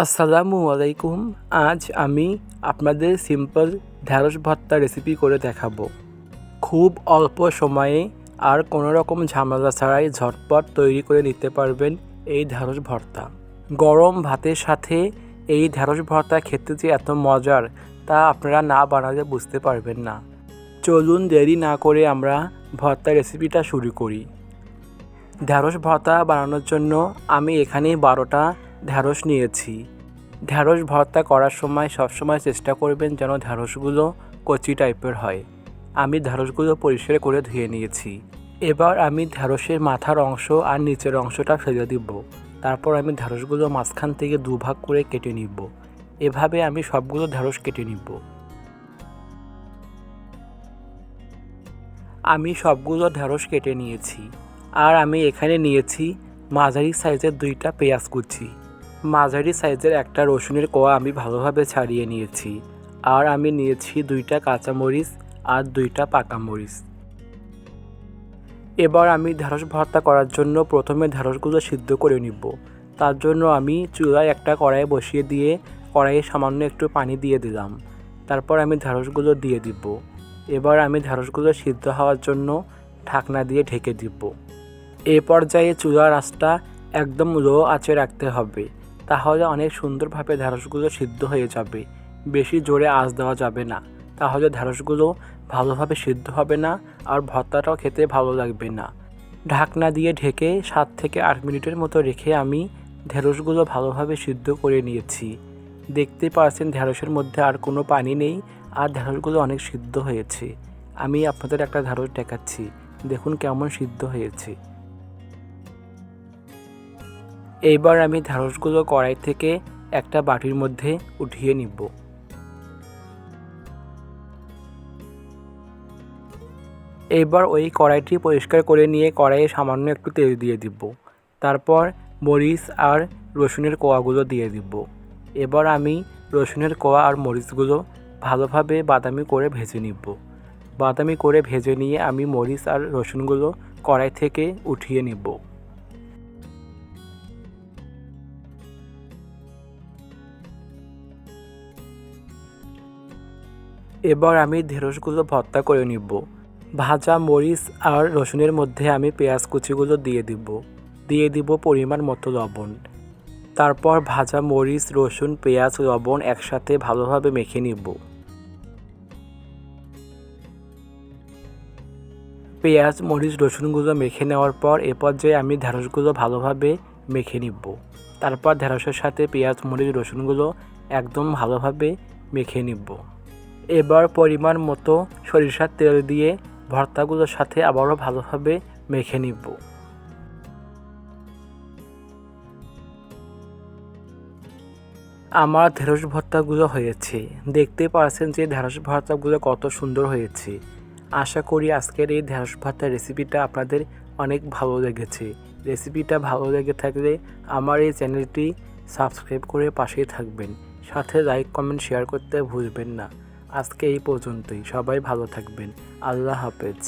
আসসালামু আলাইকুম। আজ আমি আপনাদের সিম্পল ঢ্যাঁড়স ভর্তা রেসিপি করে দেখাবো। খুব অল্প সময়ে আর কোনো রকম ঝামেলা ছাড়াই ঝটপট তৈরি করে নিতে পারবেন এই ঢ্যাঁড়স ভর্তা। গরম ভাতের সাথে এই ঢ্যাঁড়স ভর্তা খেতে যে এত মজার তা আপনারা না বানালে বুঝতে পারবেন না। চলুন দেরি না করে আমরা ভর্তা রেসিপিটা শুরু করি। ঢ্যাঁড়স ভর্তা বানানোর জন্য আমি এখানে 12টা ঢ্যাঁড়স নিয়েছি। ঢ্যাঁড়স ভর্তা করার সময় সবসময় চেষ্টা করবেন যেন ঢ্যাঁড়সগুলো কচি টাইপের হয়। আমি ঢ্যাঁড়সগুলো পরিষ্কার করে ধুয়ে নিয়েছি। এবার আমি ঢ্যাঁড়সের মাথার অংশ আর নিচের অংশটা ফেলে দিব। তারপর আমি ঢ্যাঁড়সগুলো মাঝখান থেকে দুভাগ করে কেটে নিব। এভাবে আমি সবগুলো ঢ্যাঁড়স কেটে নিব। আমি সবগুলো ঢ্যাঁড়স কেটে নিয়েছি। আর আমি এখানে নিয়েছি মাঝারি সাইজের 2টা পেঁয়াজ কুচি, মাঝারি সাইজের একটা রসুনের কোয়া আমি ভালোভাবে ছাড়িয়ে নিয়েছি। আর আমি নিয়েছি 2টা কাঁচামরিচ আর 2টা পাকা মরিচ। এবার আমি ঢ্যাঁড়স ভর্তা করার জন্য প্রথমে ঢ্যাঁড়সগুলো সিদ্ধ করে নিব। তার জন্য আমি চুলায় একটা কড়াই বসিয়ে দিয়ে কড়াইয়ে সামান্য একটু পানি দিয়ে দিলাম। তারপর আমি ঢ্যাঁড়সগুলো দিয়ে দিব। এবার আমি ঢ্যাঁড়সগুলো সিদ্ধ হওয়ার জন্য ঢাকনা দিয়ে ঢেকে দিব। এ পর্যায়ে চুলার আঁচটা একদম লো আঁচে রাখতে হবে, তাহলে অনেক সুন্দরভাবে ঢ্যাঁড়সগুলো সিদ্ধ হয়ে যাবে। বেশি জোরে আঁচ দেওয়া যাবে না, তাহলে ঢ্যাঁড়সগুলো ভালোভাবে সিদ্ধ হবে না আর ভর্তাটাও খেতে ভালো লাগবে না। ঢাকনা দিয়ে ঢেকে 7 থেকে 8 মিনিটের মতো রেখে আমি ঢ্যাঁড়সগুলো ভালোভাবে সিদ্ধ করে নিয়েছি। দেখতে পাচ্ছেন ঢ্যাঁড়সের মধ্যে আর কোনো পানি নেই আর ঢ্যাঁড়সগুলো অনেক সিদ্ধ হয়েছে। আমি আপনাদের একটা ঢ্যাঁড়স দেখাচ্ছি, দেখুন কেমন সিদ্ধ হয়েছে। এইবার আমি ঢ্যাঁড়সগুলো কড়াই থেকে একটা বাটির মধ্যে উঠিয়ে নিব। এইবার ওই কড়াইটি পরিষ্কার করে নিয়ে কড়াইয়ে সামান্য একটু তেল দিয়ে দিব। তারপর মরিচ আর রসুনের কোয়াগুলো দিয়ে দিব। এবার আমি রসুনের কোয়া আর মরিচগুলো ভালোভাবে বাদামি করে ভেজে নিব। বাদামি করে ভেজে নিয়ে আমি মরিচ আর রসুনগুলো কড়াই থেকে উঠিয়ে নিব। এবার আমি ঢ্যাঁড়সগুলো ভর্তা করে নিব। ভাজা মরিচ আর রসুনের মধ্যে আমি পেঁয়াজ কুচিগুলো দিয়ে দিব পরিমাণ মতো লবণ। তারপর ভাজা মরিচ, রসুন, পেঁয়াজ, লবণ একসাথে ভালোভাবে মেখে নিব। পেঁয়াজ, মরিচ, রসুনগুলো মেখে নেওয়ার পর এ পর্যায়ে আমি ঢ্যাঁড়সগুলো ভালোভাবে মেখে নিব। তারপর ঢ্যাঁড়সের সাথে পেঁয়াজ, মরিচ, রসুনগুলো একদম ভালোভাবে মেখে নিব। এবার পরিমাণ মতো সরিষার তেল দিয়ে ভর্তাগুলোর সাথে আবারও ভালোভাবে মেখে নিব। আমার ঢ্যাঁড়স ভর্তাগুলো হয়েছে। দেখতে পাচ্ছেন যে ঢ্যাঁড়স ভর্তাগুলো কত সুন্দর হয়েছে। আশা করি আজকের এই ঢ্যাঁড়স ভর্তার রেসিপিটা আপনাদের অনেক ভালো লেগেছে। রেসিপিটা ভালো লেগে থাকলে আমার এই চ্যানেলটি সাবস্ক্রাইব করে পাশেই থাকবেন। সাথে লাইক, কমেন্ট, শেয়ার করতে ভুলবেন না। আজকে এই পর্যন্তই। সবাই ভালো থাকবেন। আল্লাহ হাফেজ।